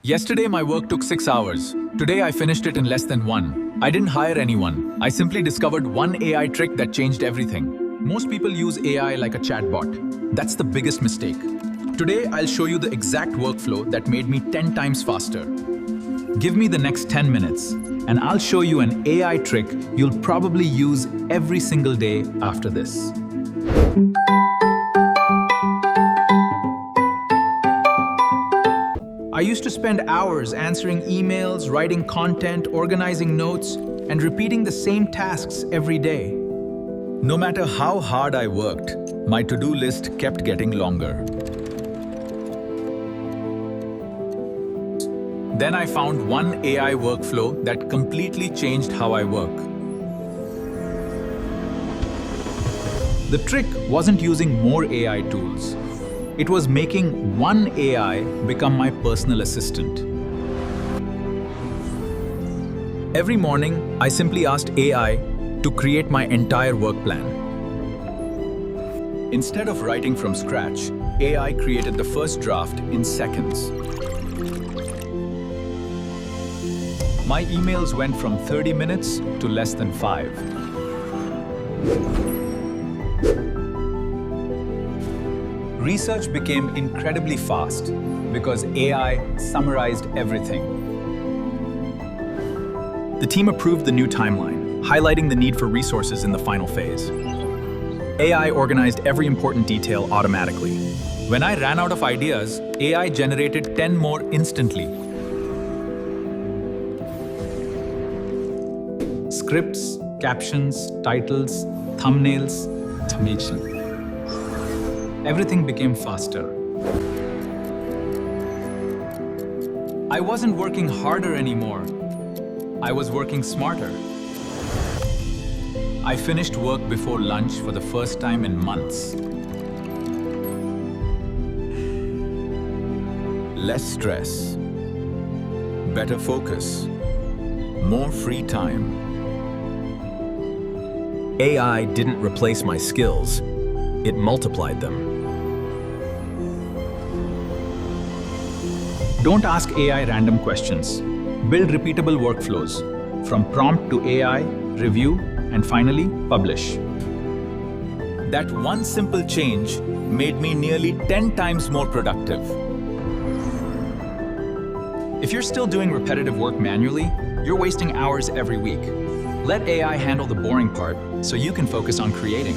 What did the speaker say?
Yesterday, my work took 6 hours. Today, I finished it in less than one. I didn't hire anyone. I simply discovered one AI trick that changed everything. Most people use AI like a chatbot. That's the biggest mistake. Today, I'll show you the exact workflow that made me 10 times faster. Give me the next 10 minutes, and I'll show you an AI trick you'll probably use every single day after this. I used to spend hours answering emails, writing content, organizing notes, and repeating the same tasks every day. No matter how hard I worked, my to-do list kept getting longer. Then I found one AI workflow that completely changed how I work. The trick wasn't using more AI tools. It was making one AI become my personal assistant. Every morning, I simply asked AI to create my entire work plan. Instead of writing from scratch, AI created the first draft in seconds. My emails went from 30 minutes to less than 5. Research became incredibly fast because AI summarized everything. The team approved the new timeline, highlighting the need for resources in the final phase. AI organized every important detail automatically. When I ran out of ideas, AI generated 10 more instantly. Scripts, captions, titles, thumbnails, automation. Everything became faster. I wasn't working harder anymore. I was working smarter. I finished work before lunch for the first time in months. Less stress, better focus, more free time. AI didn't replace my skills, it multiplied them. Don't ask AI random questions. Build repeatable workflows. From prompt to AI, review, and finally, publish. That one simple change made me nearly 10 times more productive. If you're still doing repetitive work manually, you're wasting hours every week. Let AI handle the boring part so you can focus on creating.